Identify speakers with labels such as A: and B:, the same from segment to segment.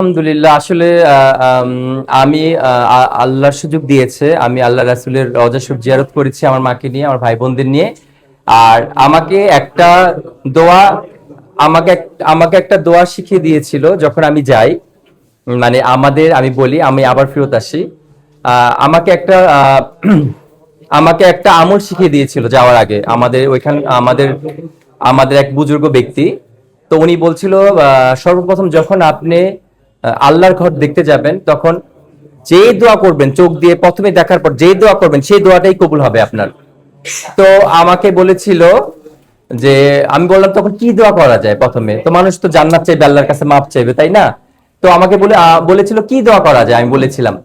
A: আলহামদুলিল্লাহ। আসলে আমি আল্লাহর সুযোগ দিয়েছে, আমি আল্লাহ রাসূলের রওজা শরীফ জিয়ারত করেছি আমার মাকে নিয়ে, আমার ভাই বোনদের নিয়ে। আর আমাকে একটা দোয়া আমাকে একটা দোয়া শিখিয়ে দিয়েছিল যখন আমি যাই। মানে আমি বলি, আমি আবার ফেরত আসি। আমাকে একটা আমাকে একটা আমল শিখিয়ে দিয়েছিল যাওয়ার আগে। আমাদের এক বুজুর্গ ব্যক্তি। তো উনি বলছিল, সর্বপ্রথম যখন আপনি আল্লাহর ঘর দেখতে যাবেন, তখন যে দোয়া করবেন, চোখ দিয়ে প্রথমে দেখার পর যে দোয়া করবেন সেই দোয়াটাই কবুল হবে আপনার। তো আমাকে বলেছিল যে, আমি বললাম তখন কি দোয়া করা যায় প্রথমে? তো মানুষ তো জান্নাত চাইবে, আল্লাহর কাছে মাপ চাইবে, তাই না? তো আমাকে বলেছিল কি দোয়া করা যায়। আমি বলেছিলাম,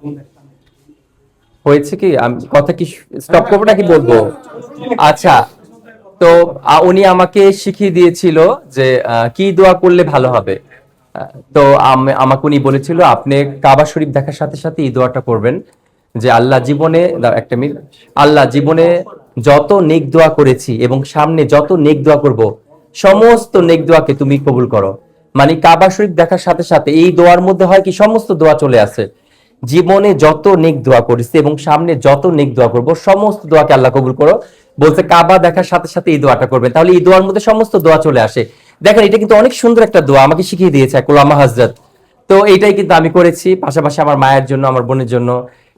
A: হয়েছে কি, আমি কথা কি স্টপ করবো নাকি বলবো? আচ্ছা। তো উনি আমাকে শিখিয়ে দিয়েছিল যে কি দোয়া করলে ভালো হবে। তো আমাকে উনি বলেছিল, আপনি কাবা শরীফ দেখার সাথে সাথে এই দোয়াটা করবেন যে, আল্লাহ জীবনে একটা মিনিট, আল্লাহ জীবনে যত নেক দোয়া করেছি এবং সামনে যত নেক দোয়া করব, সমস্ত নেক দোয়াকে তুমি কবুল করো। মানে কাবা শরীফ দেখার সাথে সাথে এই দোয়ার মধ্যে হয় কি, সমস্ত দোয়া চলে আসে। জীবনে যত নেক দোয়া করেছি এবং সামনে যত নেক দোয়া করব, সমস্ত দোয়াকে আল্লাহ কবুল করো। বলছে কাবা দেখার সাথে সাথে এই দোয়াটা করবেন, তাহলে এই দোয়ার মধ্যে সমস্ত দোয়া চলে আসে। দেখেন, এটা কিন্তু অনেক সুন্দর একটা দোয়া, আমাকে শিখিয়ে দিয়েছে এক ওলামা হযরত। তো এইটাই কিন্তু আমি করেছি, পাশাপাশি আমার মায়ের জন্য, আমার বোনের জন্য,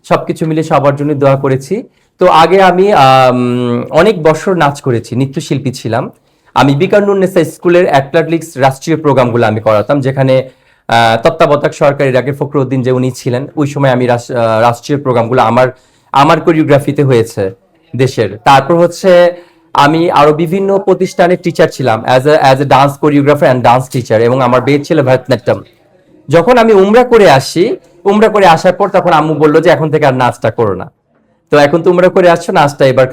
A: সবকিছু মিলে সবার জন্য দোয়া করেছি। তো আগে আমি অনেক বছর নাচ করেছি, নৃত্যশিল্পী ছিলাম। আমি বিকারুন্নেসা স্কুলের অ্যাথলেটিক্স রাষ্ট্রীয় প্রোগ্রামগুলো আমি করাতাম, যেখানে তত্ত্বাবধায়ক সরকারের আগে ফখরুদ্দিন যে উনি ছিলেন, ওই সময় আমি রাষ্ট্রীয় প্রোগ্রামগুলো আমার আমার কোরিওগ্রাফিতে হয়েছে দেশের। তারপর হচ্ছে আমি আরো বিভিন্ন প্রতিষ্ঠানের টিচার ছিলাম, as a dance choreographer and dance teacher, এবং আমার বেদ ছিল ভারতনাট্যম। যখন আমি উমরা করে আসি, উমরা করে আসার পর তখন আম্মু বললো যে, এখন থেকে আর নাচটা করো না। তো এখন তো উমরা করে আসছো, নাচটা এবার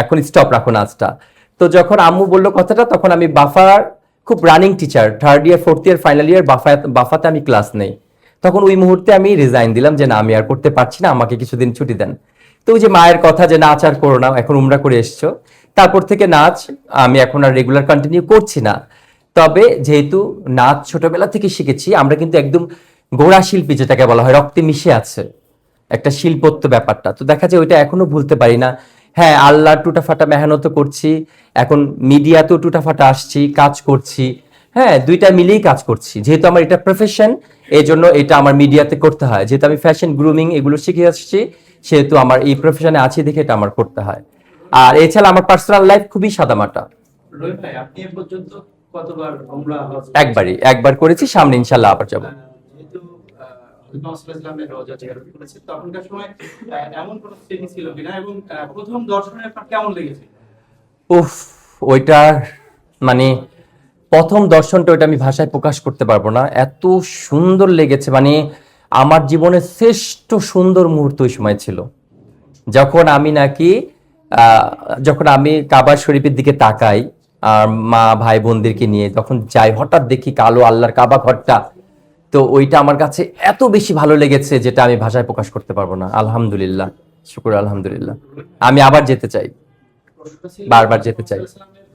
A: এখন স্টপ রাখো নাচটা। তো যখন আম্মু বললো কথাটা, তখন আমি বাফার খুব running teacher, third year, fourth year, final year বাফাতে আমি ক্লাস নেই। তখন ওই মুহূর্তে আমি রিজাইন দিলাম যে, না, আমি আর করতে পারছি না, আমাকে কিছুদিন ছুটি দেন। তো ওই যে মায়ের কথা যে নাচ আর করো না, এখন উমরা করে এসছো, তারপর থেকে নাচ আমি এখন আর রেগুলার কন্টিনিউ করছি না। তবে যেহেতু নাচ ছোটবেলা থেকে শিখেছি, আমরা কিন্তু একদম গোড়া শিল্পী, যেটাকে বলা হয়, রক্তে মিশে আছে একটা শিল্পত্ব ব্যাপারটা। তো দেখা যায় ওইটা এখনো ভুলতে পারি না। হ্যাঁ, আল্লাহ টুটাফাটা মেহনত করছি, এখন মিডিয়াতেও টুটাফাটা আসছি, কাজ করছি। হ্যাঁ, দুইটা মিলেই কাজ করছি, যেহেতু আমার এটা প্রফেশন, এই জন্য এটা আমার মিডিয়াতে করতে হয়। যেহেতু আমি ফ্যাশন গ্রুমিং এগুলো শিখে আসছি, সেহেতু আমার এই প্রফেশনে আছি দেখে এটা আমার করতে হয়। আর এছাড়া আমার পার্সোনাল লাইফ খুবই সাদামাটা।
B: রহিম ভাই, আপনি এ পর্যন্ত কতবার উমরা হজ
A: একবার করেছি, সামনে ইনশাল্লাহ আবার যাবো।
B: যেহেতু নবী সাল্লাল্লাহু আলাইহি ওয়াসাল্লামের রওজা জিয়ারত করেছেন, তখনকার সময় এমন কোন স্মৃতি ছিল কিনা, এবং প্রথম দর্শনে আপনার কেমন লেগেছে?
A: উফ, ওইটার মানে প্রথম দর্শনটা, ওইটা আমি ভাষায় প্রকাশ করতে পারবো না, এত সুন্দর লেগেছে। মানে আমার জীবনের শ্রেষ্ঠ সুন্দর মুহূর্ত ওই সময় ছিল, যখন আমি নাকি আহ, যখন আমি কাবা শরীফের দিকে তাকাই আর মা ভাই বোনদেরকে নিয়ে যখন যাই, হঠাৎ দেখি কালো আল্লাহর কাবা ঘরটা। তো ওইটা আমার কাছে এত বেশি ভালো লেগেছে, যেটা আমি ভাষায় প্রকাশ করতে পারবো না। আলহামদুলিল্লাহ, শুকর আলহামদুলিল্লাহ। আমি আবার যেতে চাই,
B: প্রশ্নটা ছিল
A: বারবার যেতে চাই।
B: রাসূলুল্লাহ সাল্লাল্লাহু আলাইহি ওয়াসাল্লামের